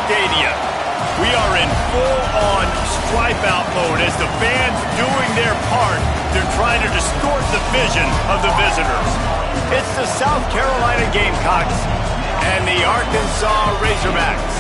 stadium. We are in full-on stripe-out mode as the fans doing their part to try to distort the vision of the visitors. It's the South Carolina Gamecocks and the Arkansas Razorbacks.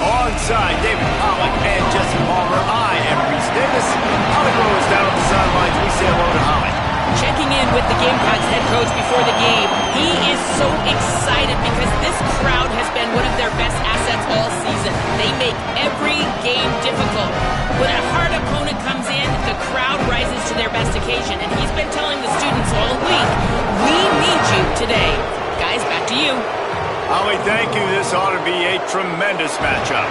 Alongside David Pollock and Jesse Palmer, I am Reese Davis. Holly Rose down on the sidelines. We say hello to Holly. Checking in with the Gamecocks head coach before the game. He is so excited because this crowd has been one of their best assets all season. They make every game difficult. When a hard opponent comes in, the crowd rises to their best occasion. And he's been telling the students all week, we need you today. Guys, back to you. Holly, thank you. This ought to be a tremendous matchup.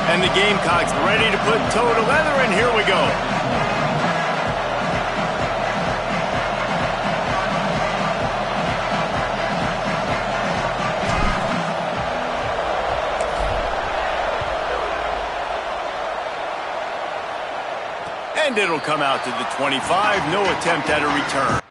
And the Gamecocks ready to put toe to leather, and here we go. And it'll come out to the 25. No attempt at a return.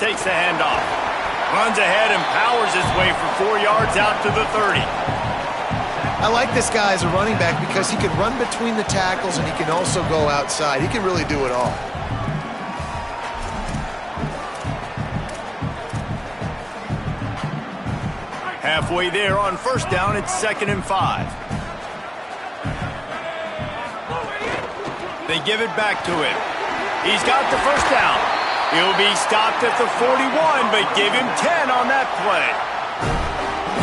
Takes the handoff. Runs ahead and powers his way for 4 yards out to the 30. I like this guy as a running back because he can run between the tackles and he can also go outside. He can really do it all. Halfway there on first down, it's 2nd and 5. They give it back to him. He's got the first down. He'll be stopped at the 41, but give him 10 on that play.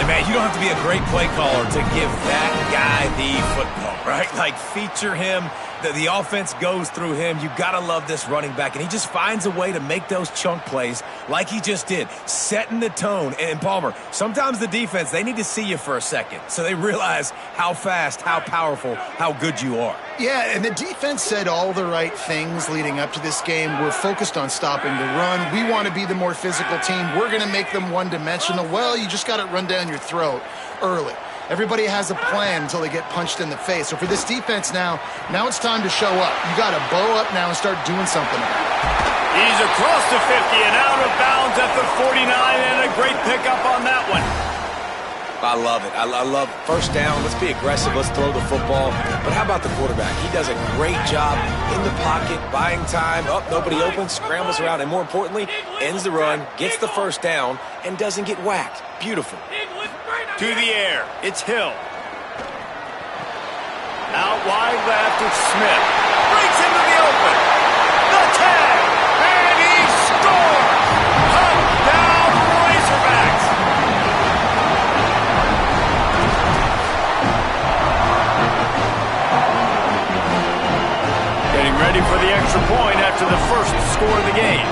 And man, you don't have to be a great play caller to give that guy the football, right? Like, feature him The offense goes through him. You got to love this running back, and he just finds a way to make those chunk plays like he just did, setting the tone. And Palmer, sometimes the defense, they need to see you for a second so they realize how fast, how powerful, how good you are. Yeah, and the defense said all the right things leading up to this game. We're focused on stopping the run. We want to be the more physical team. We're going to make them one-dimensional. Well, you just got it run down your throat early. Everybody has a plan until they get punched in the face. So for this defense now it's time to show up. You got to bow up now and start doing something about it. He's across the 50 and out of bounds at the 49, and a great pickup on that one. I love it. I love first down. Let's be aggressive. Let's throw the football. But how about the quarterback? He does a great job in the pocket, buying time. Nobody open, scrambles around, and more importantly, ends the run, gets the first down, and doesn't get whacked. Beautiful. To the air, it's Hill. Out wide left, it's Smith. Breaks into the open. The tag, and he scores! Touchdown, Razorbacks! Getting ready for the extra point after the first score of the game.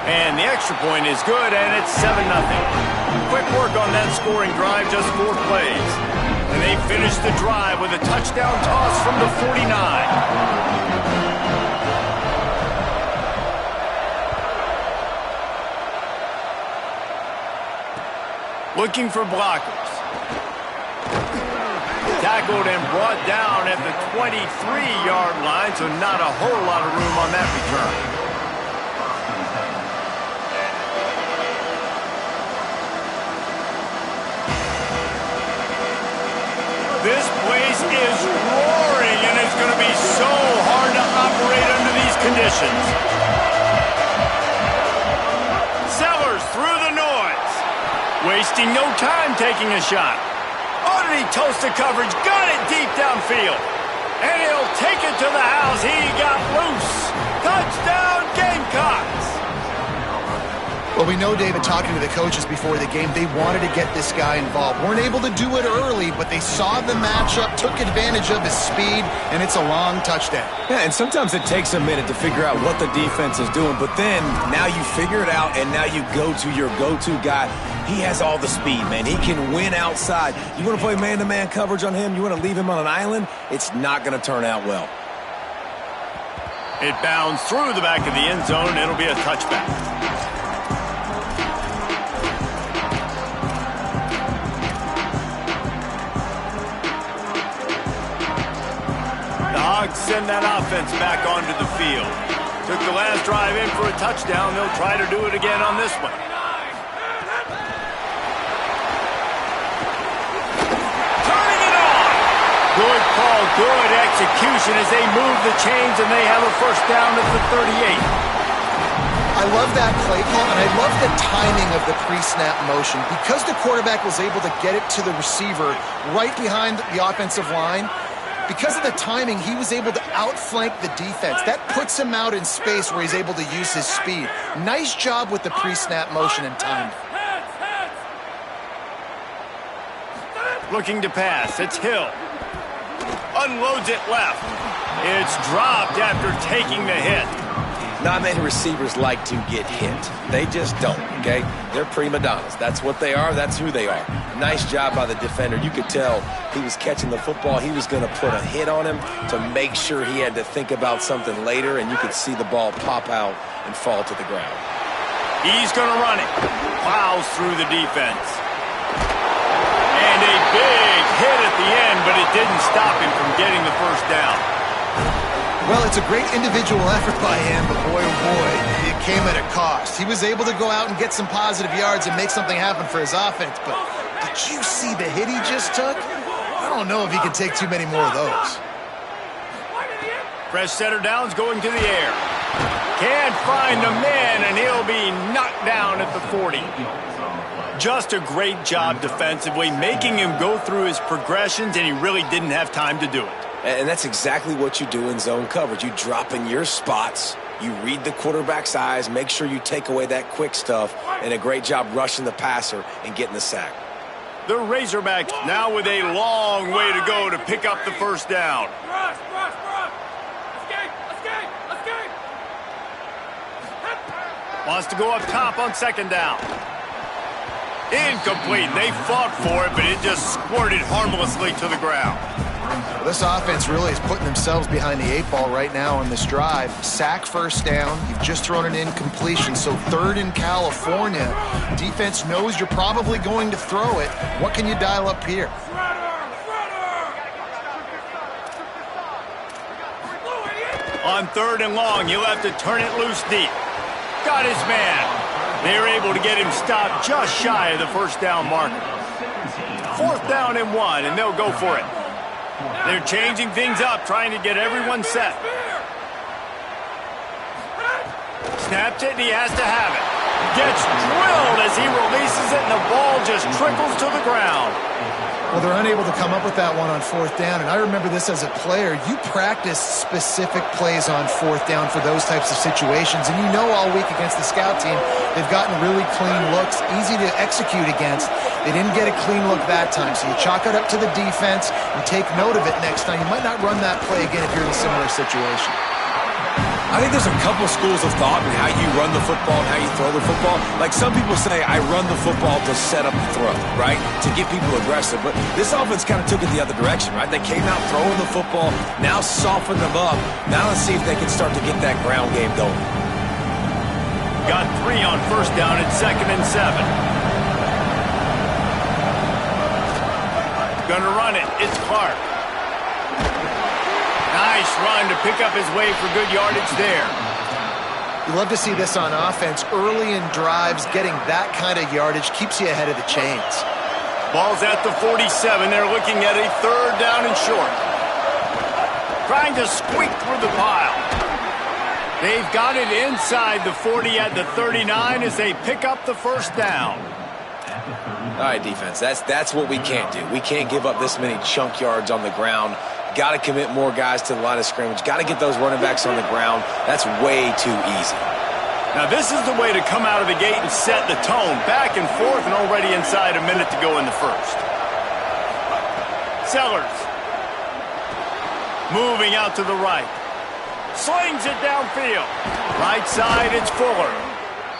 And the extra point is good, and it's 7-0. Quick work on that scoring drive, just 4 plays. And they finish the drive with a touchdown toss from the 49. Looking for blockers. Tackled and brought down at the 23-yard line, so not a whole lot of room on that return. This place is roaring, and it's going to be so hard to operate under these conditions. Sellers through the noise. Wasting no time taking a shot. Oh, did he toast the coverage? Got it deep downfield. And he'll take it to the house. He got loose. Touchdown, Gamecocks. Well, we know, David, talking to the coaches before the game, they wanted to get this guy involved. Weren't able to do it early, but they saw the matchup, took advantage of his speed, and it's a long touchdown. Yeah, and sometimes it takes a minute to figure out what the defense is doing, but then now you figure it out, and now you go to your go-to guy. He has all the speed, man. He can win outside. You want to play man-to-man coverage on him? You want to leave him on an island? It's not going to turn out well. It bounds through the back of the end zone. It'll be a touchback. Send that offense back onto the field. Took the last drive in for a touchdown. They'll try to do it again on this one. Turning it on. Good call, good execution as they move the chains, and they have a first down at the 38. I love that play call, and I love the timing of the pre-snap motion. Because the quarterback was able to get it to the receiver right behind the offensive line, because of the timing, he was able to outflank the defense. That puts him out in space where he's able to use his speed. Nice job with the pre-snap motion and timing. Looking to pass. It's Hill. Unloads it left. It's dropped after taking the hit. Not many receivers like to get hit. They just don't, okay? They're prima donnas. That's what they are. That's who they are. Nice job by the defender. You could tell he was catching the football. He was going to put a hit on him to make sure he had to think about something later, and you could see the ball pop out and fall to the ground. He's going to run it. Plows through the defense. And a big hit at the end, but it didn't stop him from getting the first down. Well, it's a great individual effort by him, but boy, oh boy, it came at a cost. He was able to go out and get some positive yards and make something happen for his offense, but did you see the hit he just took? I don't know if he can take too many more of those. Fresh setter downs going to the air. Can't find a man, and he'll be knocked down at the 40. Just a great job defensively, making him go through his progressions, and he really didn't have time to do it. And that's exactly what you do in zone coverage. You drop in your spots, you read the quarterback's eyes, make sure you take away that quick stuff, and a great job rushing the passer and getting the sack. The Razorbacks now with a long way to go to pick up the first down. Rush! Escape! Wants to go up top on second down. Incomplete. They fought for it, but it just squirted harmlessly to the ground. This offense really is putting themselves behind the 8 ball right now on this drive. Sack first down. You've just thrown an incompletion, so third in California. Defense knows you're probably going to throw it. What can you dial up here? On third and long, he'll have to turn it loose deep. Got his man. They were able to get him stopped just shy of the first down marker. Fourth down and 1, and they'll go for it. They're changing things up, trying to get everyone set. Snaps it, and he has to have it. Gets drilled as he releases it, and the ball just trickles to the ground. Well, they're unable to come up with that one on fourth down, and I remember this as a player. You practice specific plays on fourth down for those types of situations, and you know all week against the scout team, they've gotten really clean looks, easy to execute against. They didn't get a clean look that time, so you chalk it up to the defense and take note of it next time. You might not run that play again if you're in a similar situation. I think there's a couple schools of thought in how you run the football and how you throw the football. Like some people say, I run the football to set up the throw, right? To get people aggressive. But this offense kind of took it the other direction, right? They came out throwing the football, now soften them up. Now let's see if they can start to get that ground game going. Got 3 on first down at 2nd and 7. Gonna run it. It's Clark. Nice run to pick up his way for good yardage there. You love to see this on offense. Early in drives, getting that kind of yardage keeps you ahead of the chains. Ball's at the 47. They're looking at a third down and short. Trying to squeak through the pile. They've got it inside the 40 at the 39 as they pick up the first down. All right, defense, that's what we can't do. We can't give up this many chunk yards on the ground. Got to commit more guys to the line of scrimmage. Got to get those running backs on the ground. That's way too easy. Now, this is the way to come out of the gate and set the tone. Back and forth and already inside a minute to go in the first. Sellers. Moving out to the right. Slings it downfield. Right side, it's Fuller.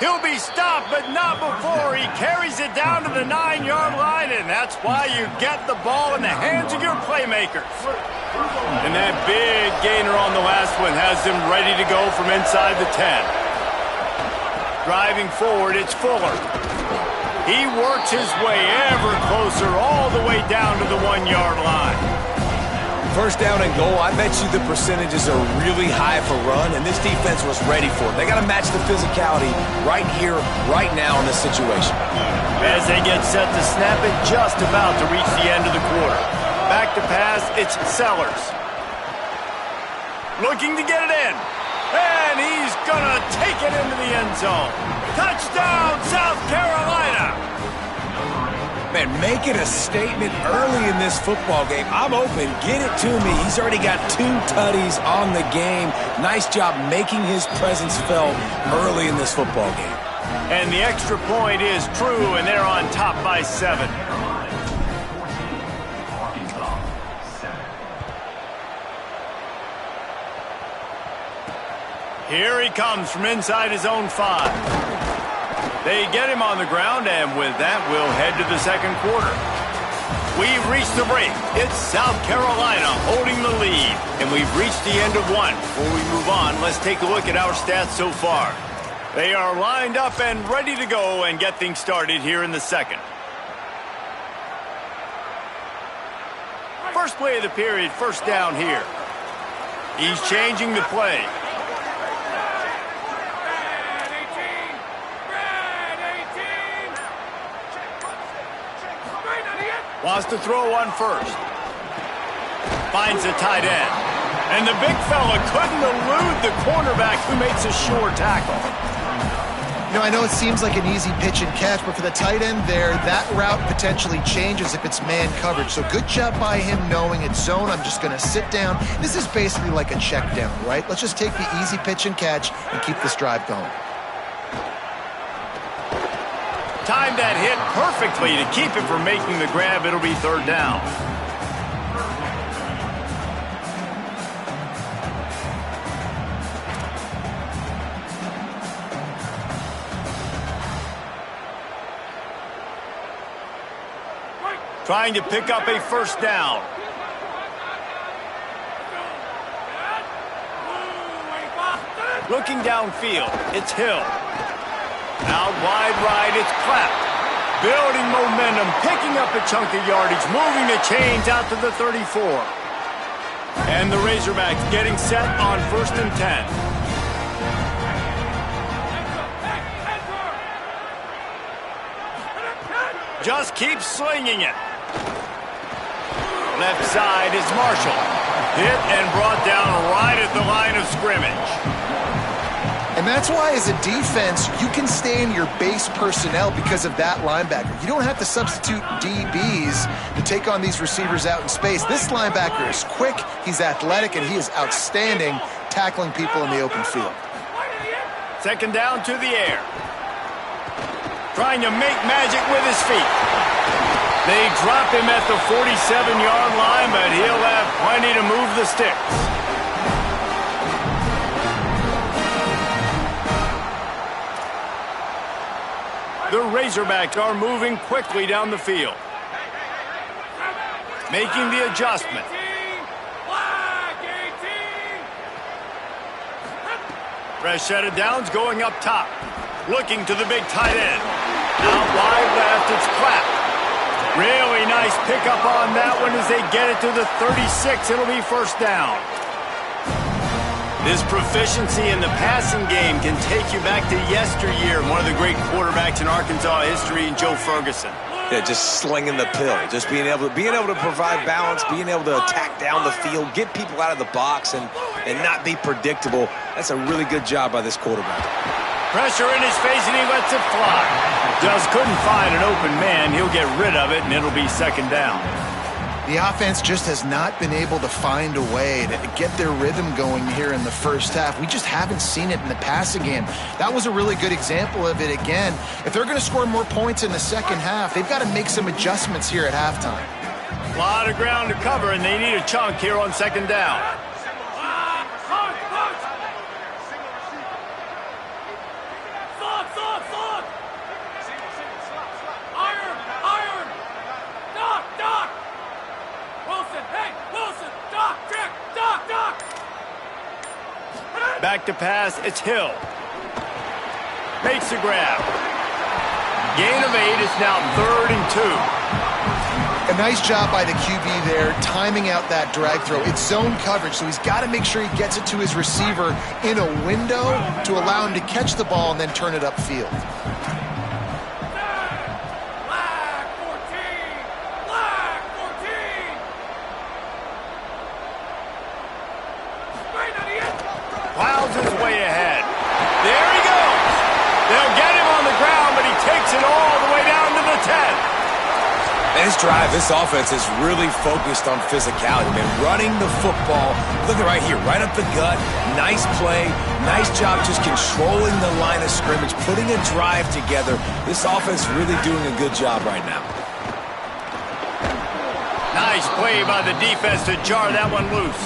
He'll be stopped, but not before he carries it down to the 9-yard line, and that's why you get the ball in the hands of your playmakers. And that big gainer on the last one has him ready to go from inside the 10. Driving forward, it's Fuller. He works his way ever closer all the way down to the 1-yard line. First down and goal, I bet you the percentages are really high for run, and this defense was ready for it. They got to match the physicality right here, right now in this situation. As they get set to snap it, just about to reach the end of the quarter. Back to pass, it's Sellers. Looking to get it in. And he's going to take it into the end zone. Touchdown, South Carolina! Man, make it a statement early in this football game. I'm open. Get it to me. He's already got 2 tutties on the game. Nice job making his presence felt early in this football game. And the extra point is true, and they're on top by 7. Here he comes from inside his own 5. They get him on the ground, and with that, we'll head to the second quarter. We've reached the break. It's South Carolina holding the lead, and we've reached the end of 1. Before we move on, let's take a look at our stats so far. They are lined up and ready to go and get things started here in the second. First play of the period, first down here. He's changing the play. Wants to throw one first. Finds the tight end. And the big fella couldn't elude the cornerback who makes a sure tackle. You know, I know it seems like an easy pitch and catch, but for the tight end there, that route potentially changes if it's man coverage. So good job by him knowing it's zone. I'm just going to sit down. This is basically like a check down, right? Let's just take the easy pitch and catch and keep this drive going. Timed that hit perfectly to keep him from making the grab. It'll be third down. Trying to pick up a first down. Looking downfield, it's Hill. Out wide right, it's Clapp. Building momentum, picking up a chunk of yardage, moving the chains out to the 34. And the Razorbacks getting set on 1st and 10. Just keep slinging it. Left side is Marshall. Hit and brought down right at the line of scrimmage. And that's why, as a defense, you can stay in your base personnel because of that linebacker. You don't have to substitute DBs to take on these receivers out in space. This linebacker is quick, he's athletic, and he is outstanding tackling people in the open field. Second down to the air. Trying to make magic with his feet. They drop him at the 47-yard line, but he'll have plenty to move the sticks. The Razorbacks are moving quickly down the field. Making the adjustment. Fresh set of downs going up top. Looking to the big tight end. Out wide left, it's Clapp. Really nice pickup on that one as they get it to the 36. It'll be first down. This proficiency in the passing game can take you back to yesteryear. One of the great quarterbacks in Arkansas history, Joe Ferguson. Yeah, just slinging the pill, just being able to provide balance, being able to attack down the field, get people out of the box, and not be predictable. That's a really good job by this quarterback. Pressure in his face, and he lets it fly. Just couldn't find an open man. He'll get rid of it, and it'll be second down. The offense just has not been able to find a way to get their rhythm going here in the first half. We just haven't seen it in the passing game. That was a really good example of it again. If they're going to score more points in the second half, they've got to make some adjustments here at halftime. A lot of ground to cover, and they need a chunk here on second down. Back to pass, it's Hill. Makes the grab. Gain of 8, it's now 3rd and 2. A nice job by the QB there, timing out that drag throw. It's zone coverage, so he's got to make sure he gets it to his receiver in a window to allow him to catch the ball and then turn it upfield. Plows his way ahead. There he goes. They'll get him on the ground, but he takes it all the way down to the 10. This drive, this offense is really focused on physicality, man. Running the football. Look at right here, right up the gut. Nice play. Nice job just controlling the line of scrimmage, putting a drive together. This offense really doing a good job right now. Nice play by the defense to jar that one loose.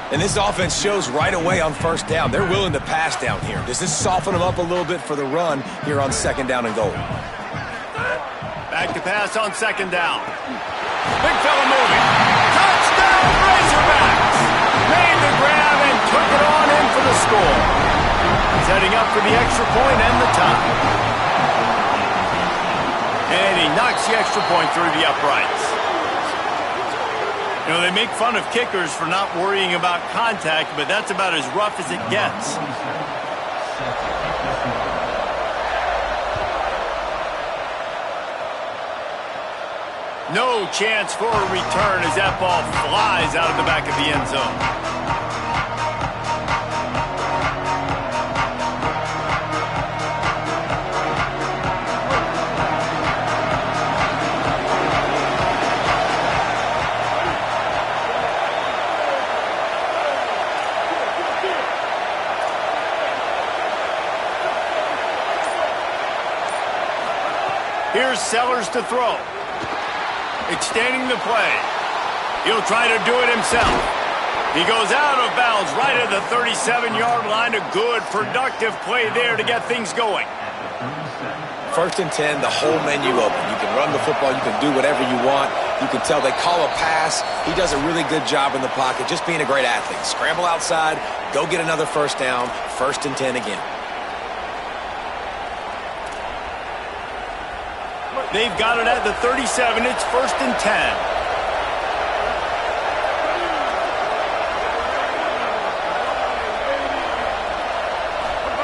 And this offense shows right away on first down. They're willing to pass down here. Does this soften them up a little bit for the run here on second down and goal? Back to pass on second down. Big fella moving. Touchdown Razorbacks! Made the grab and took it on in for the score. Setting up for the extra point and the tie. And he knocks the extra point through the uprights. You know, they make fun of kickers for not worrying about contact, but that's about as rough as it gets. No chance for a return as that ball flies out of the back of the end zone. Sellers to throw. Extending the play. He'll try to do it himself. He goes out of bounds right at the 37-yard line. A good, productive play there to get things going. 1st and 10, the whole menu open. You can run the football. You can do whatever you want. You can tell they call a pass. He does a really good job in the pocket, just being a great athlete. Scramble outside, go get another first down, 1st and 10 again. They've got it at the 37. It's 1st and 10.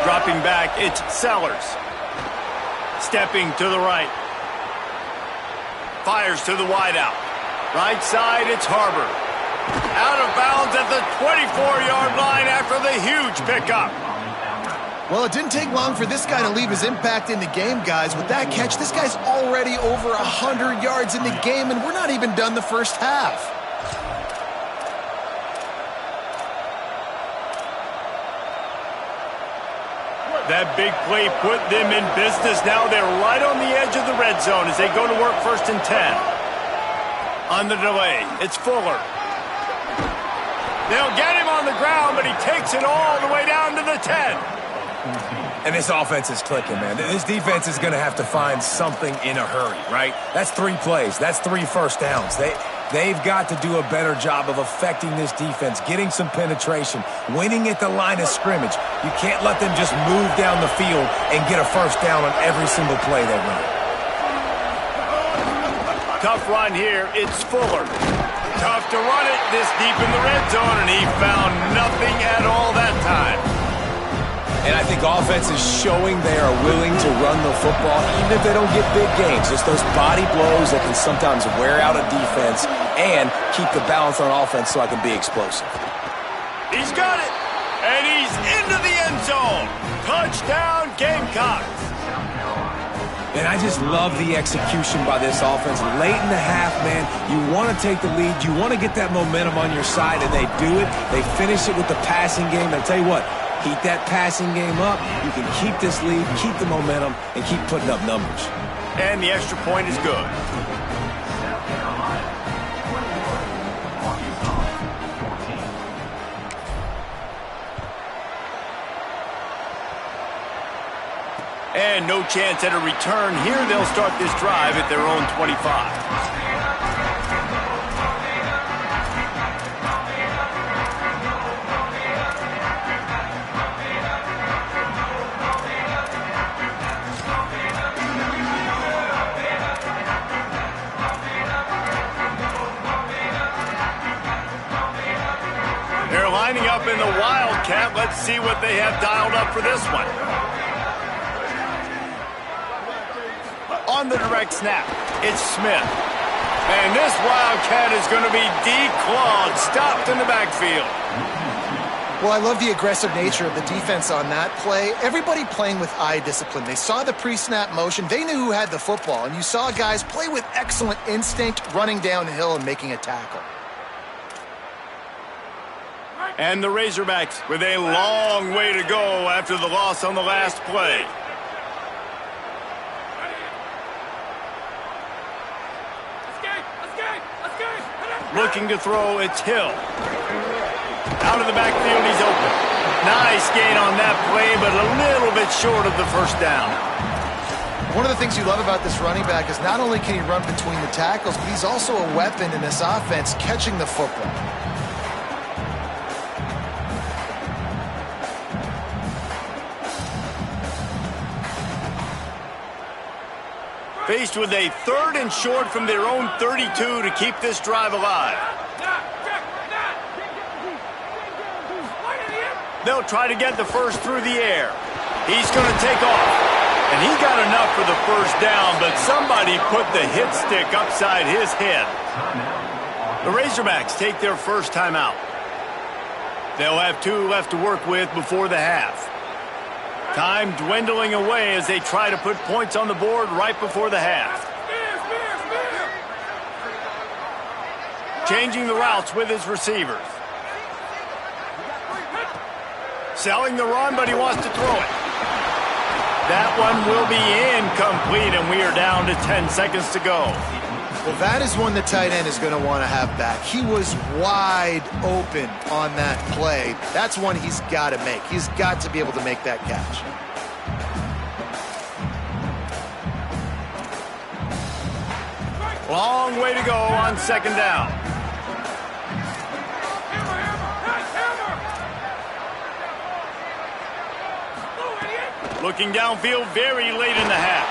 Dropping back, it's Sellers. Stepping to the right. Fires to the wideout. Right side, it's Harbor. Out of bounds at the 24-yard line after the huge pickup. Well, it didn't take long for this guy to leave his impact in the game, guys. With that catch, this guy's already over 100 yards in the game, and we're not even done the first half. That big play put them in business. Now they're right on the edge of the red zone as they go to work 1st and 10. On the delay, it's Fuller. They'll get him on the ground, but he takes it all the way down to the 10. And this offense is clicking, man. This defense is going to have to find something in a hurry, right? That's 3 plays. That's 3 first downs. They've got to do a better job of affecting this defense, getting some penetration, winning at the line of scrimmage. You can't let them just move down the field and get a first down on every single play they run. Tough run here. It's Fuller. Tough to run it this deep in the red zone, and he found nothing at all that time. And I think offense is showing they are willing to run the football, even if they don't get big gains. Just those body blows that can sometimes wear out a defense and keep the balance on offense so I can be explosive. He's got it, and he's into the end zone. Touchdown, Gamecocks. And I just love the execution by this offense. Late in the half, man, you want to take the lead. You want to get that momentum on your side, and they do it. They finish it with the passing game. And I tell you what, keep that passing game up. You can keep this lead, keep the momentum, and keep putting up numbers. And the extra point is good. And no chance at a return here. They'll start this drive at their own 25. They're lining up in the Wildcat. Let's see what they have dialed up for this one. On the direct snap, it's Smith. And this Wildcat is going to be declawed, stopped in the backfield. Well, I love the aggressive nature of the defense on that play. Everybody playing with eye discipline. They saw the pre-snap motion. They knew who had the football. And you saw guys play with excellent instinct, running downhill and making a tackle. And the Razorbacks with a long way to go after the loss on the last play. Looking to throw, it's Hill. Out of the backfield, he's open. Nice gain on that play, but a little bit short of the first down. One of the things you love about this running back is not only can he run between the tackles, but he's also a weapon in this offense catching the football. Faced with a 3rd and short from their own 32 to keep this drive alive. They'll try to get the first through the air. He's going to take off. And he got enough for the first down, but somebody put the hit stick upside his head. The Razorbacks take their first timeout. They'll have 2 left to work with before the half. Time dwindling away as they try to put points on the board right before the half. Changing the routes with his receivers. Selling the run, but he wants to throw it. That one will be incomplete, and we are down to 10 seconds to go. Well, that is one the tight end is going to want to have back. He was wide open on that play. That's one he's got to make. He's got to be able to make that catch. Long way to go on second down. Looking downfield very late in the half.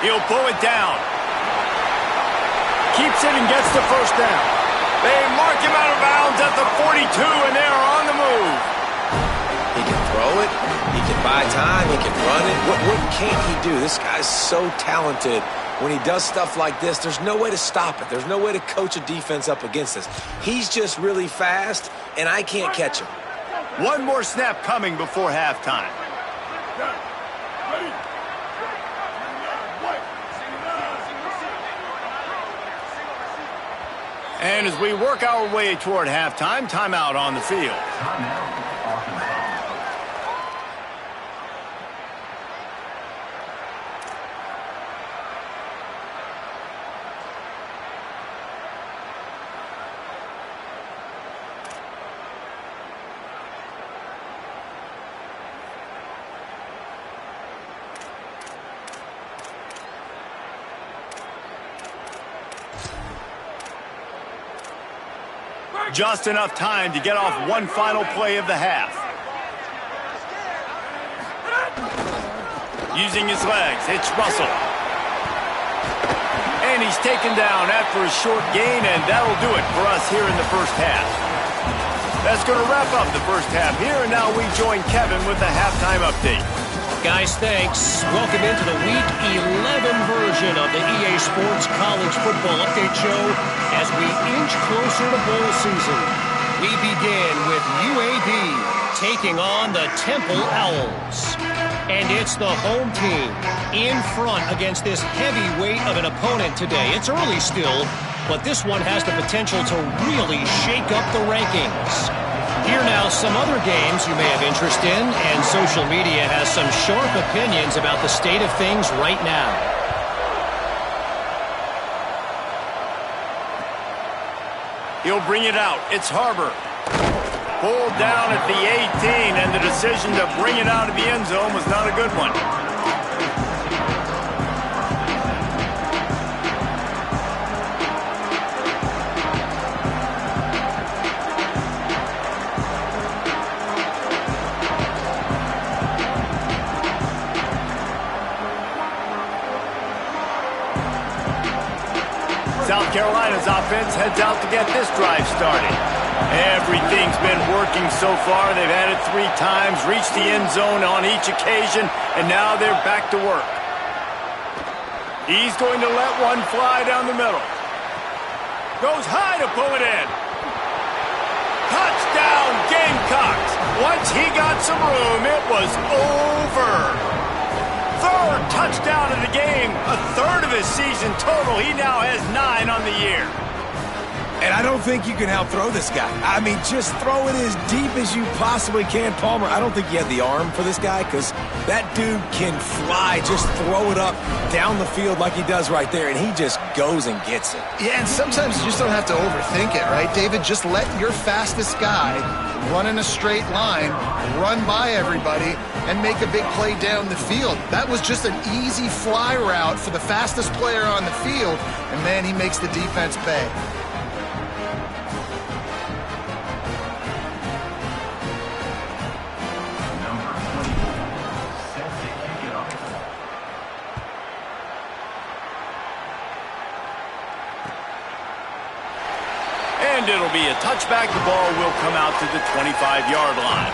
He'll pull it down. Keeps it and gets the first down. They mark him out of bounds at the 42, and they are on the move. He can throw it. He can buy time. He can run it. What can't he do? This guy's so talented. When he does stuff like this, there's no way to stop it. There's no way to coach a defense up against this. He's just really fast, and I can't catch him. One more snap coming before halftime. And as we work our way toward halftime, timeout on the field. Just enough time to get off one final play of the half. Using his legs, it's Russell. And he's taken down after a short gain, and that'll do it for us here in the first half. That's going to wrap up the first half here, and now we join Kevin with the halftime update. Guys, thanks. Welcome into the Week 11 version of the EA Sports College Football Update Show as we inch closer to bowl season. We begin with UAB taking on the Temple Owls. And it's the home team in front against this heavyweight of an opponent today. It's early still, but this one has the potential to really shake up the rankings. Here now some other games you may have interest in, and social media has some sharp opinions about the state of things right now. He'll bring it out. It's Harbor. Pulled down at the 18, and the decision to bring it out of the end zone was not a good one. South Carolina's offense heads out to get this drive started. Everything's been working so far. They've had it 3 times, reached the end zone on each occasion, and now they're back to work. He's going to let one fly down the middle. Goes high to pull it in. Touchdown, Gamecocks. Once he got some room, it was over. Third touchdown of the game, a third of his season total. He now has 9 on the year. And I don't think you can out-throw this guy. I mean, just throw it as deep as you possibly can, Palmer. I don't think you have the arm for this guy because that dude can fly. Just throw it up down the field like he does right there, and he just goes and gets it. Yeah, and sometimes you just don't have to overthink it, right, David? Just let your fastest guy run in a straight line, run by everybody, and make a big play down the field. That was just an easy fly route for the fastest player on the field, and man, he makes the defense pay. And it'll be a touchback. The ball will come out to the 25-yard line.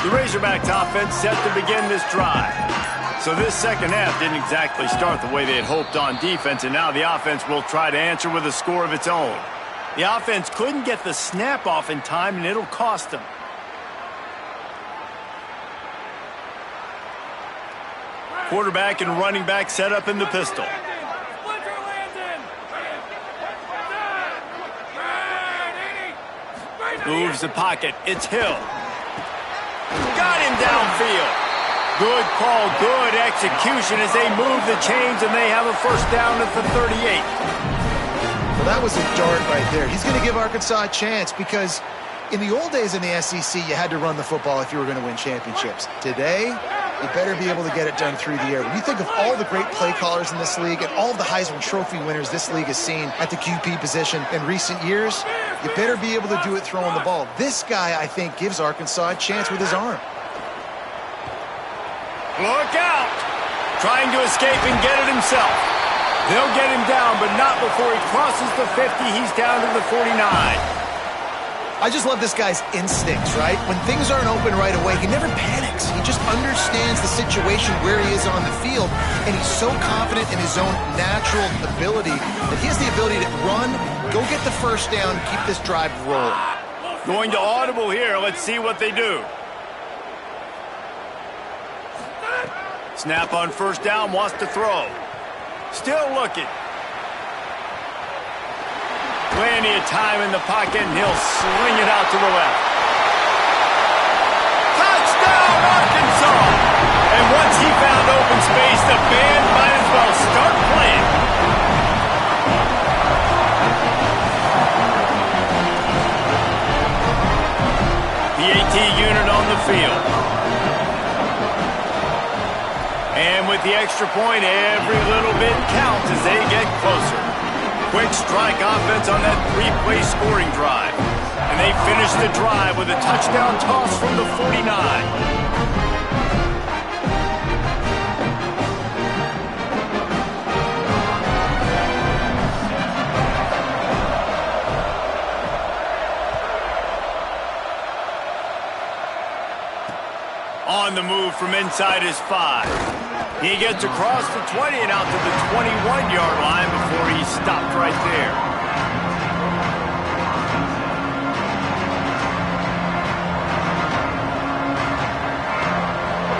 The Razorbacks offense set to begin this drive. So this second half didn't exactly start the way they had hoped on defense, and now the offense will try to answer with a score of its own. The offense couldn't get the snap off in time, and it'll cost them. Quarterback and running back set up in the pistol. Moves the pocket. It's Hill. Got him downfield. Good call, good execution as they move the chains, and they have a first down at the 38. Well, that was a dart right there. He's going to give Arkansas a chance because in the old days in the SEC, you had to run the football if you were going to win championships. Today, you better be able to get it done through the air. When you think of all the great play callers in this league and all of the Heisman Trophy winners this league has seen at the QB position in recent years, you better be able to do it throwing the ball. This guy, I think, gives Arkansas a chance with his arm. Look out! Trying to escape and get it himself. They'll get him down, but not before he crosses the 50. He's down to the 49. I just love this guy's instincts, right? When things aren't open right away, he never panics. He just understands the situation where he is on the field, and he's so confident in his own natural ability that he has the ability to run, go get the first down, and keep this drive rolling. Going to audible here. Let's see what they do. Snap on first down, wants to throw. Still looking. Plenty of time in the pocket, and he'll sling it out to the left. Touchdown, Arkansas! And once he found open space, the band might as well start playing. The AT unit on the field. And with the extra point, every little bit counts as they get closer. Quick strike offense on that three-play scoring drive. And they finish the drive with a touchdown toss from the 49. On the move from inside his 5. He gets across the 20 and out to the 21-yard line before he stopped right there.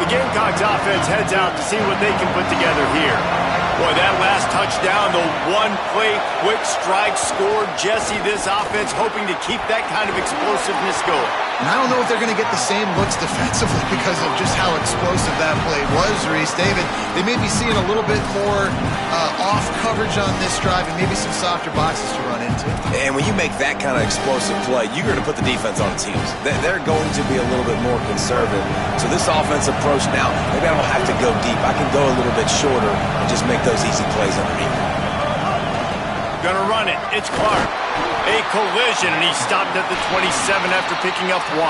The Gamecocks offense heads out to see what they can put together here. Boy, that last touchdown, the one-play quick strike scored. Jesse, this offense hoping to keep that kind of explosiveness going. And I don't know if they're going to get the same looks defensively because of just how explosive that play was, Reese. David, they may be seeing a little bit more off coverage on this drive and maybe some softer boxes to run into. And when you make that kind of explosive play, you're going to put the defense on its heels. They're going to be a little bit more conservative. So this offense approach now, maybe I don't have to go deep. I can go a little bit shorter and just make those easy plays underneath. Gonna run it. It's Clark. A collision, and he stopped at the 27 after picking up 1.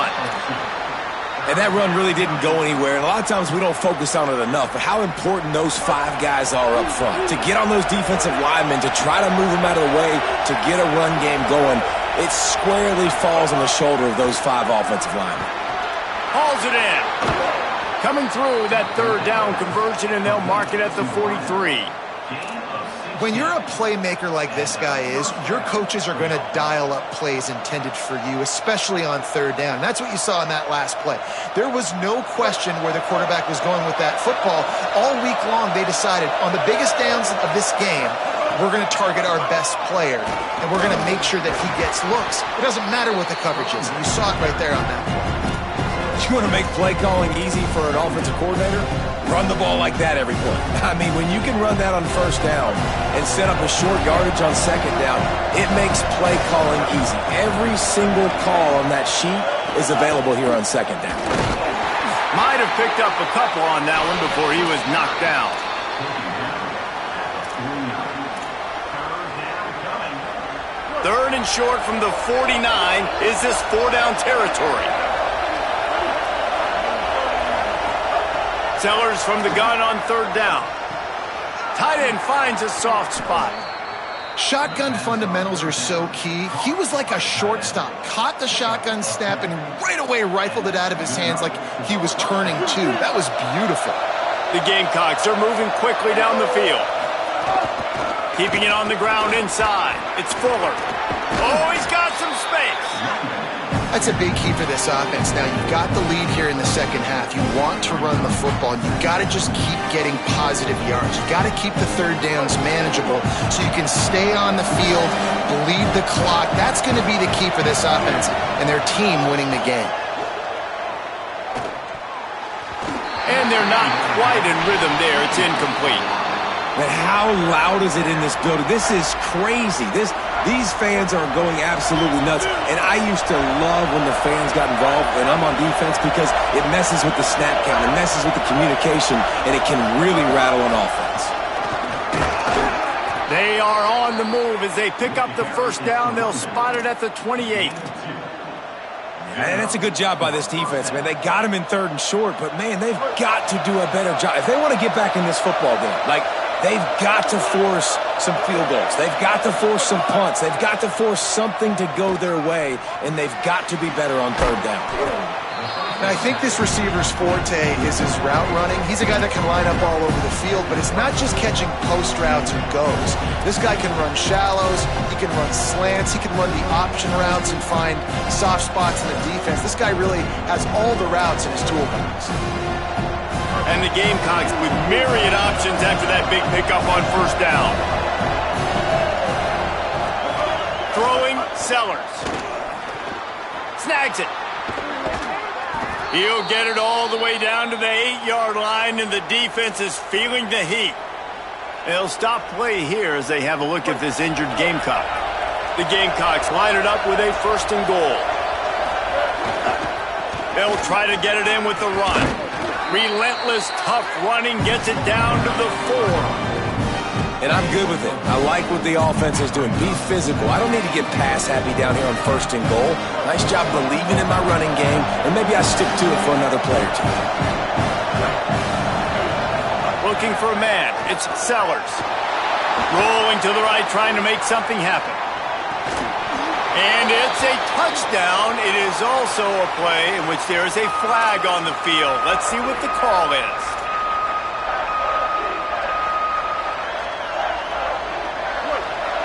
And that run really didn't go anywhere. And a lot of times we don't focus on it enough, but how important those 5 guys are up front. To get on those defensive linemen, to try to move them out of the way, to get a run game going, it squarely falls on the shoulder of those 5 offensive linemen. Hauls it in. Coming through that third down conversion, and they'll mark it at the 43. When you're a playmaker like this guy is, your coaches are going to dial up plays intended for you, especially on third down. That's what you saw in that last play. There was no question where the quarterback was going with that football. All week long, they decided on the biggest downs of this game, we're going to target our best player, and we're going to make sure that he gets looks. It doesn't matter what the coverage is, and you saw it right there on that play. You want to make play calling easy for an offensive coordinator? Run the ball like that every point. I mean, when you can run that on first down and set up a short yardage on second down, it makes play calling easy. Every single call on that sheet is available here on second down. Might have picked up a couple on that one before he was knocked down. Third and short from the 49. Is this 4-down territory? Sellers from the gun on third down. Tight end finds a soft spot. Shotgun fundamentals are so key. He was like a shortstop. Caught the shotgun snap and right away rifled it out of his hands like he was turning two. That was beautiful. The Gamecocks are moving quickly down the field. Keeping it on the ground inside. It's Fuller. Oh, he's got some space. That's a big key for this offense. Now, you've got the lead here in the second half. You want to run the football. You've got to just keep getting positive yards. You've got to keep the third downs manageable so you can stay on the field, bleed the clock. That's going to be the key for this offense and their team winning the game. And they're not quite in rhythm there. It's incomplete. But how loud is it in this building? This is crazy. These fans are going absolutely nuts. And I used to love when the fans got involved when I'm on defense because it messes with the snap count. It messes with the communication, and it can really rattle an offense. They are on the move as they pick up the first down. They'll spot it at the 28. And that's a good job by this defense, man. They got him in 3rd and short, but, man, they've got to do a better job. If they want to get back in this football game, they've got to force some field goals. They've got to force some punts. They've got to force something to go their way, and they've got to be better on 3rd down. Now, I think this receiver's forte is his route running. He's a guy that can line up all over the field, but it's not just catching post routes and goes. This guy can run shallows, he can run slants, he can run the option routes and find soft spots in the defense. This guy really has all the routes in his toolbox. And the Gamecocks with myriad options after that big pickup on first down. Throwing Sellers. Snags it. He'll get it all the way down to the 8-yard line, and the defense is feeling the heat. They'll stop play here as they have a look at this injured Gamecock. The Gamecocks line it up with a 1st and goal. They'll try to get it in with the run. Relentless, tough running gets it down to the 4. And I'm good with it. I like what the offense is doing. Be physical. I don't need to get pass happy down here on 1st and goal. Nice job believing in my running game, and maybe I stick to it for another play or two. Looking for a man. It's Sellers. Rolling to the right, trying to make something happen. And it's a touchdown. It is also a play in which there is a flag on the field. Let's see what the call is.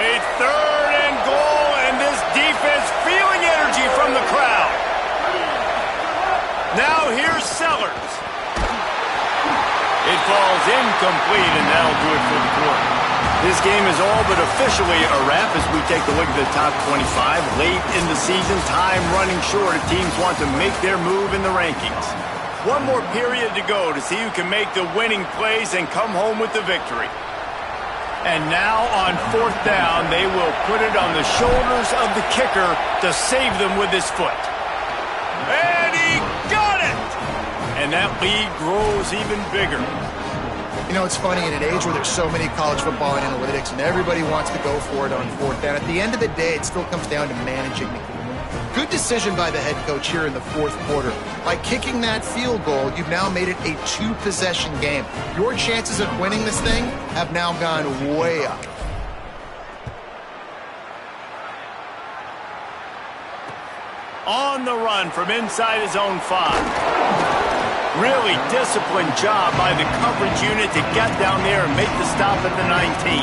A 3rd and goal, and this defense feeling energy from the crowd. Now here's Sellers. It falls incomplete, and that'll do it for the quarter. This game is all but officially a wrap as we take a look at the top 25. Late in the season, time running short. Teams want to make their move in the rankings. One more period to go to see who can make the winning plays and come home with the victory. And now on 4th down, they will put it on the shoulders of the kicker to save them with his foot. And he got it! And that lead grows even bigger. You know, it's funny, in an age where there's so many college football analytics and everybody wants to go for it on 4th down, at the end of the day, it still comes down to managing the game. Good decision by the head coach here in the 4th quarter. By kicking that field goal, you've now made it a 2-possession game. Your chances of winning this thing have now gone way up. On the run from inside his own 5. Really disciplined job by the coverage unit to get down there and make the stop at the 19.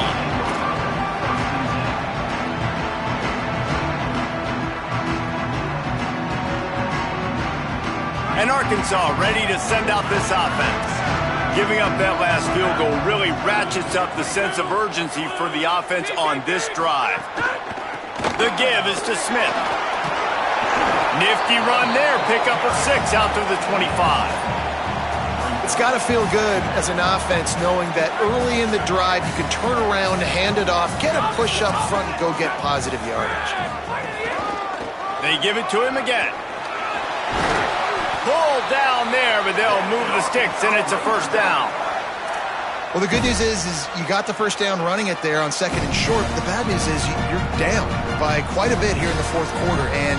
And Arkansas ready to send out this offense. Giving up that last field goal really ratchets up the sense of urgency for the offense on this drive. The give is to Smith. Nifty run there. Pickup of 6 out to the 25. It's got to feel good as an offense knowing that early in the drive you can turn around, hand it off, get a push up front, and go get positive yardage. They give it to him again. Pulled down there, but they'll move the sticks, and it's a 1st down. Well, the good news is you got the 1st down running it there on 2nd and short. The bad news is you're down by quite a bit here in the 4th quarter, and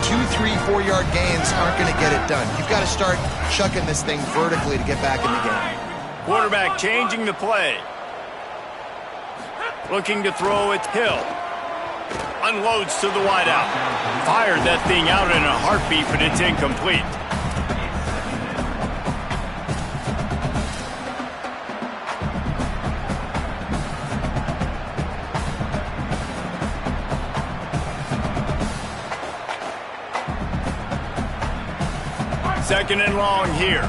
2, 3, 4-yard gains aren't going to get it done. You've got to start chucking this thing vertically to get back in the game. Quarterback changing the play. Looking to throw it Hill. Unloads to the wideout. Fired that thing out in a heartbeat, but it's incomplete. Second and long here.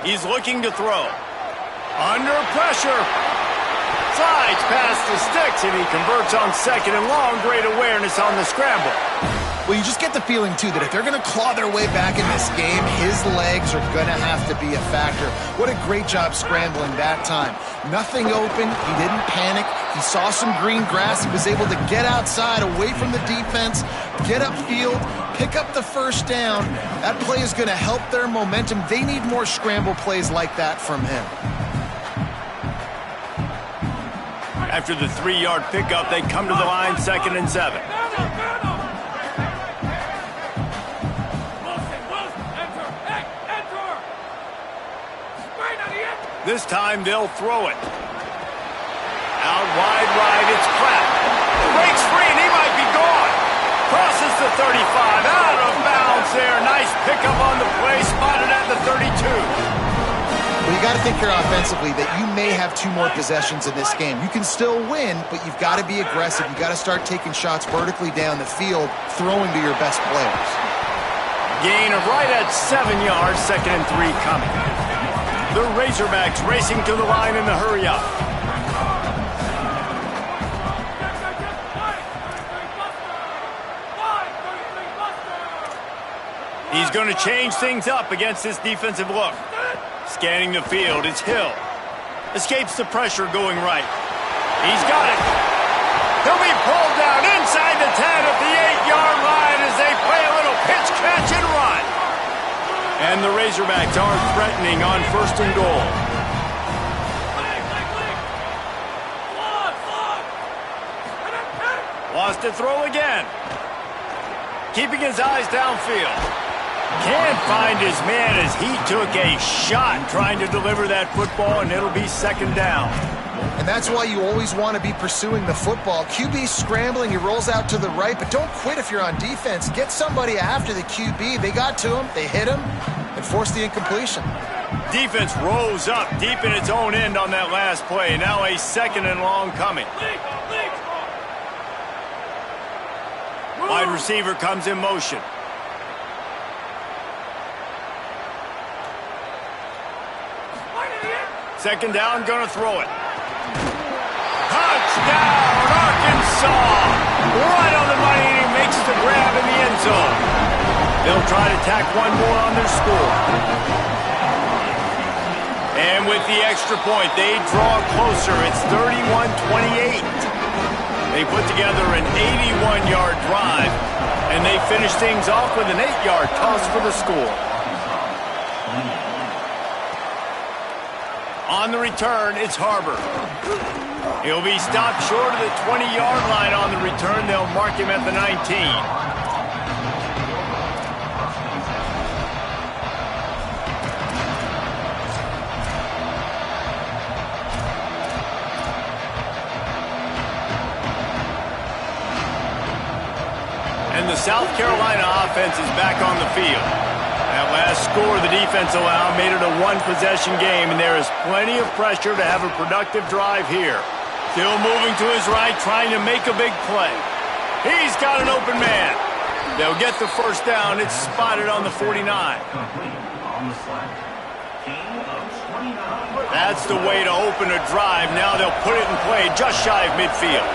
He's looking to throw. Under pressure. Slides past the sticks, and he converts on second and long. Great awareness on the scramble. Well, you just get the feeling, too, that if they're going to claw their way back in this game, his legs are going to have to be a factor. What a great job scrambling that time. Nothing open. He didn't panic. He saw some green grass. He was able to get outside, away from the defense, get upfield, pick up the first down. That play is going to help their momentum. They need more scramble plays like that from him. After the 3-yard pickup, they come to the line, 2nd and 7. This time they'll throw it. Out wide right, it's Pratt. Breaks free and he might be gone. Crosses the 35, out of bounds there. Nice pickup on the play, spotted at the 32. Well, you got to think here offensively that you may have 2 more possessions in this game. You can still win, but you've got to be aggressive. You've got to start taking shots vertically down the field, throwing to your best players. Gain of right at 7 yards, 2nd and 3 coming. The Razorbacks racing to the line in the hurry-up. He's going to change things up against this defensive look. Scanning the field, it's Hill. Escapes the pressure going right. He's got it. He'll be pulled down inside the 10 at the 8-yard line as they play a little pitch, catch, and run. And the Razorbacks are threatening on 1st and goal. Lost to throw again. Keeping his eyes downfield. Can't find his man as he took a shot trying to deliver that football, and it'll be 2nd down. And that's why you always want to be pursuing the football. QB's scrambling, he rolls out to the right, but don't quit if you're on defense. Get somebody after the QB. They got to him, they hit him, and forced the incompletion. Defense rose up deep in its own end on that last play. Now a 2nd and long coming. Wide receiver comes in motion. Second down, gonna throw it. Touchdown, Arkansas! Right on the money, and he makes the grab in the end zone. They'll try to tack one more on their score. And with the extra point, they draw closer. It's 31-28. They put together an 81-yard drive, and they finish things off with an 8-yard toss for the score. On the return, it's Harbor. He'll be stopped short of the 20-yard line on the return. They'll mark him at the 19. And the South Carolina offense is back on the field. That last score the defense allowed made it a 1-possession game, and there is plenty of pressure to have a productive drive here. Still moving to his right, trying to make a big play. He's got an open man. They'll get the first down. It's spotted on the 49. That's the way to open a drive. Now they'll put it in play just shy of midfield.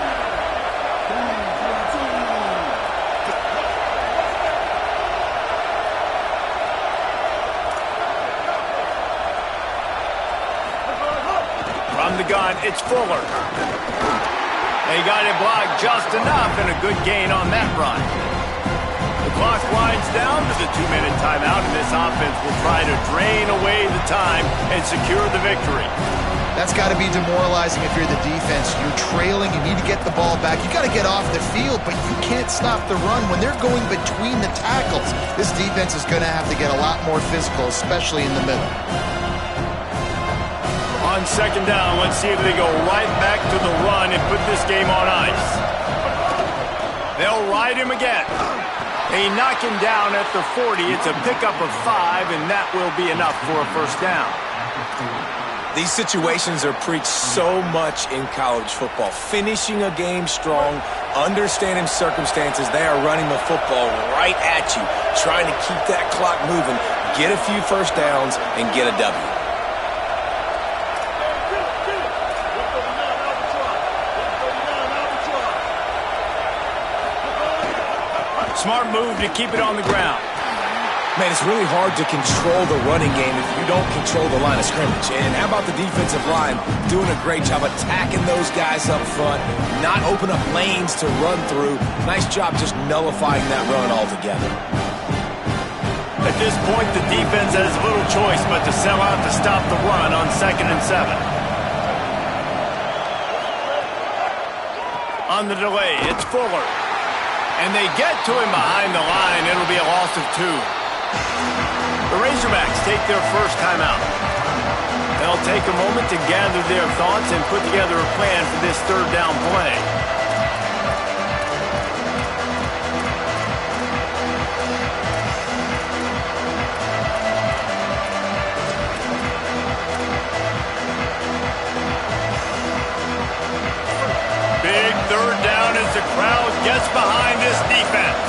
From the gun, it's Fuller. They got it blocked just enough, and a good gain on that run. The clock winds down to the 2-minute timeout, and this offense will try to drain away the time and secure the victory. That's got to be demoralizing if you're the defense. You're trailing, you need to get the ball back. You got to get off the field, but you can't stop the run. When they're going between the tackles, this defense is going to have to get a lot more physical, especially in the middle. On second down, let's see if they go right back to the run and put this game on ice. They'll ride him again. They knock him down at the 40. It's a pickup of 5, and that will be enough for a first down. These situations are preached so much in college football. Finishing a game strong, understanding circumstances. They are running the football right at you, trying to keep that clock moving, get a few first downs, and get a W. Smart move to keep it on the ground. Man, it's really hard to control the running game if you don't control the line of scrimmage. And how about the defensive line doing a great job attacking those guys up front, not open up lanes to run through. Nice job just nullifying that run altogether. At this point, the defense has little choice but to sell out to stop the run on 2nd and 7. On the delay, it's Fuller. And they get to him behind the line. It'll be a loss of 2. The Razorbacks take their first timeout. They'll take a moment to gather their thoughts and put together a plan for this 3rd down play. Big 3rd down as the crowd gets behind this defense.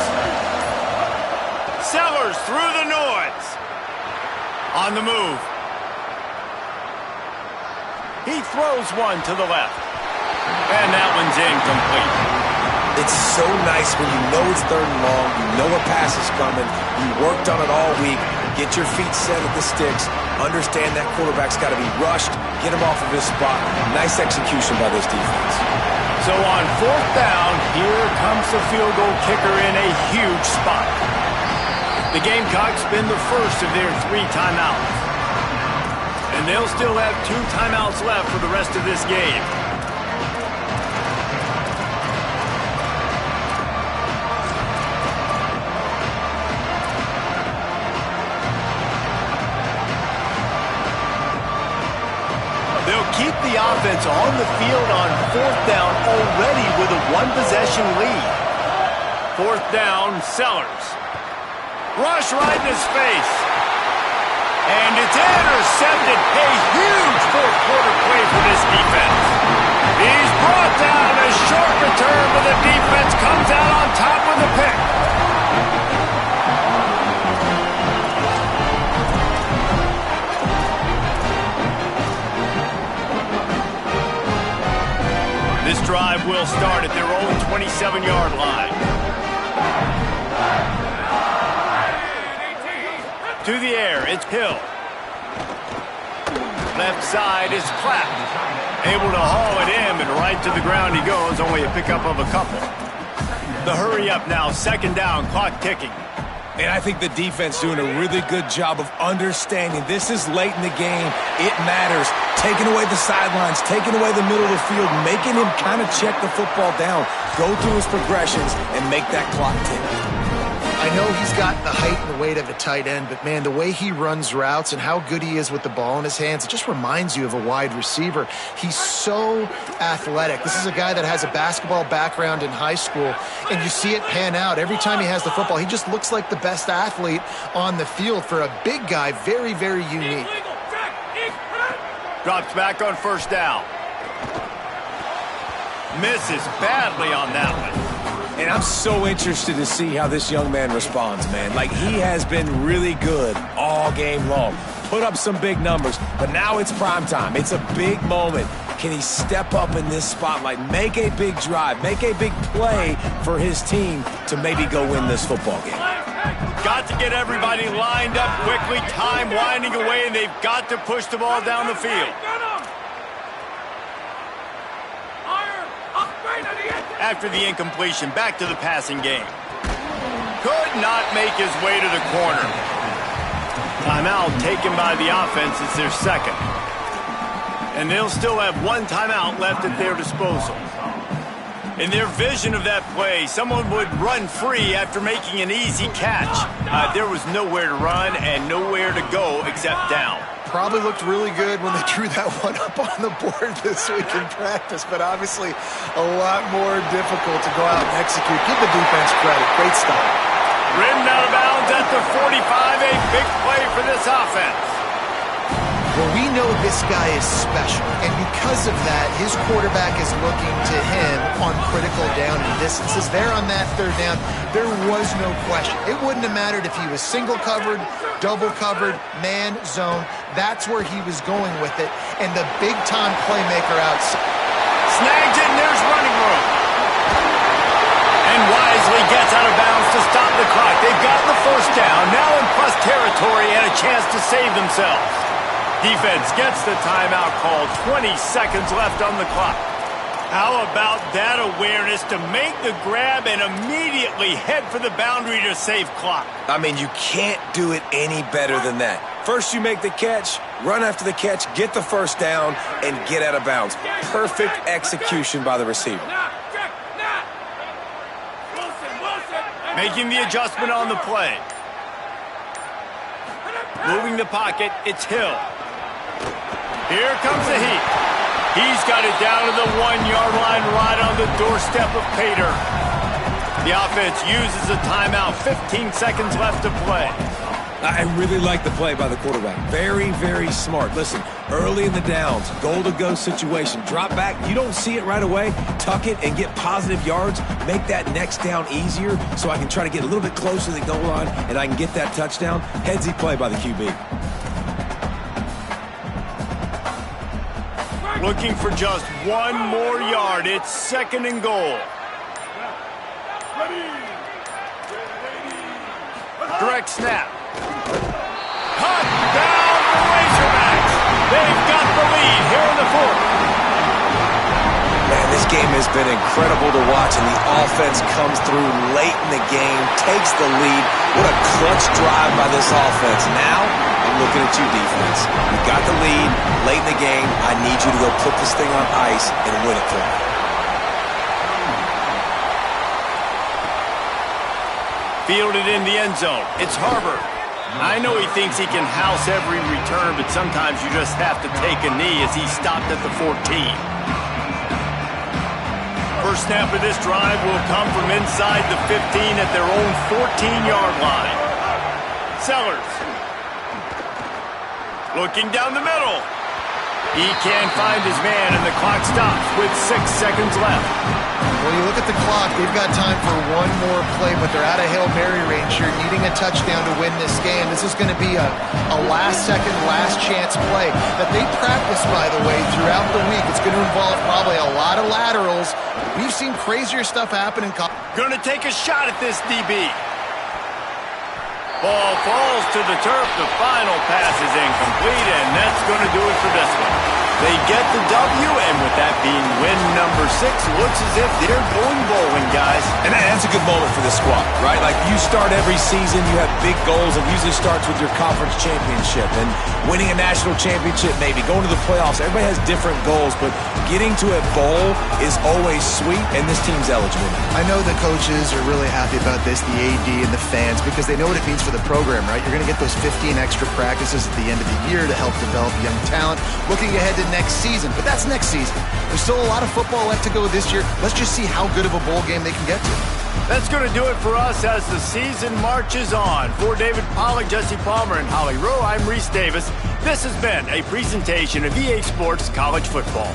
Sellers through the noise. On the move. He throws one to the left. And that one's incomplete. It's so nice when you know it's 3rd and long, you know a pass is coming, you worked on it all week, get your feet set at the sticks, understand that quarterback's got to be rushed, get him off of his spot. Nice execution by this defense. So on 4th down, here comes the field goal kicker in a huge spot. The Gamecocks spend the first of their 3 timeouts. And they'll still have 2 timeouts left for the rest of this game. They'll keep the offense on the field on 4th down already with a 1-possession lead. 4th down, Sellers. Rush right in his face. And it's intercepted. A huge 4th quarter play for this defense. He's brought down a short return, but the defense comes out on top with the pick. This drive will start at their own 27-yard line. To the air, it's Hill. Left side is Clapp. Able to haul it in, and right to the ground he goes, only a pickup of a couple. The hurry up now, 2nd down, clock ticking. And I think the defense doing a really good job of understanding this is late in the game. It matters. Taking away the sidelines, taking away the middle of the field, making him kind of check the football down, go through his progressions, and make that clock tick. I know he's got the height and the weight of a tight end, but man, the way he runs routes and how good he is with the ball in his hands, it just reminds you of a wide receiver. He's so athletic. This is a guy that has a basketball background in high school, and you see it pan out. Every time he has the football, he just looks like the best athlete on the field. For a big guy, very, very unique. Drops back on 1st down. Misses badly on that one. And I'm so interested to see how this young man responds, man. Like, he has been really good all game long. Put up some big numbers, but now it's prime time. It's a big moment. Can he step up in this spotlight, make a big drive, make a big play for his team to maybe go win this football game? Got to get everybody lined up quickly, time winding away, and they've got to push the ball down the field. After the incompletion, back to the passing game. Could not make his way to the corner. Timeout taken by the offense. It's their 2nd. And they'll still have 1 timeout left at their disposal. In their vision of that play, someone would run free after making an easy catch. There was nowhere to run and nowhere to go except down. Probably looked really good when they drew that one up on the board this week in practice, but obviously a lot more difficult to go out and execute. Give the defense credit. Great stop. Ridden out of bounds at the 45, a big play for this offense. Well, we know this guy is special, and because of that, his quarterback is looking to him on critical down and distances. There on that third down, there was no question. It wouldn't have mattered if he was single covered, double covered, man, zone. That's where he was going with it, and the big-time playmaker outside. Snagged it, and there's running room. And wisely gets out of bounds to stop the clock. They've gotten the first down, now in plus territory and a chance to save themselves. Defense gets the timeout called. 20 seconds left on the clock. How about that awareness to make the grab and immediately head for the boundary to save clock? I mean, you can't do it any better than that. First you make the catch, run after the catch, get the first down, and get out of bounds. Perfect execution by the receiver. Making the adjustment on the play. Moving the pocket, it's Hill. Here comes the heat. He's got it down to the 1-yard line right on the doorstep of Pater. The offense uses a timeout. 15 seconds left to play. I really like the play by the quarterback. Very, very smart. Listen, early in the downs, goal-to-go situation. Drop back. You don't see it right away. Tuck it and get positive yards. Make that next down easier so I can try to get a little bit closer to the goal line and I can get that touchdown. Headsy play by the QB. Looking for just one more yard. It's 2nd and goal. Direct snap. Touchdown, the Razorbacks. They've got the lead here in the 4th. Man, this game has been incredible to watch, and the offense comes through late in the game, takes the lead. What a clutch drive by this offense. Now, I'm looking at you, defense. You got the lead late in the game. I need you to go put this thing on ice and win it for me. Fielded in the end zone. It's Harbor. I know he thinks he can house every return, but sometimes you just have to take a knee as he stopped at the 14. First snap of this drive will come from inside the 15 at their own 14-yard line. Sellers. Looking down the middle. He can't find his man, and the clock stops with 6 seconds left. Well, you look at the clock, they've got time for one more play, but they're out of Hail Mary range here, needing a touchdown to win this game. This is going to be a last-second, last-chance play that they practice, by the way, throughout the week. It's going to involve probably a lot of laterals. We've seen crazier stuff happen in college. Going to take a shot at this DB. Ball falls to the turf. The final pass is incomplete, and that's going to do it for this one. They get the W, and with that being win number 6, looks as if they're going bowling, guys. And that's a good moment for this squad, right? Like, you start every season, you have big goals. It usually starts with your conference championship and winning a national championship, maybe going to the playoffs. Everybody has different goals, but getting to a bowl is always sweet, and this team's eligible. I know the coaches are really happy about this, the AD and the fans, because they know what it means for the program, right? You're going to get those 15 extra practices at the end of the year to help develop young talent. Looking ahead to next season, but that's next season. There's still a lot of football left to go this year. Let's just see how good of a bowl game they can get to. That's going to do it for us as the season marches on. For David Pollack, Jesse Palmer, and Holly Rowe, I'm Reese Davis. This has been a presentation of EA Sports College Football.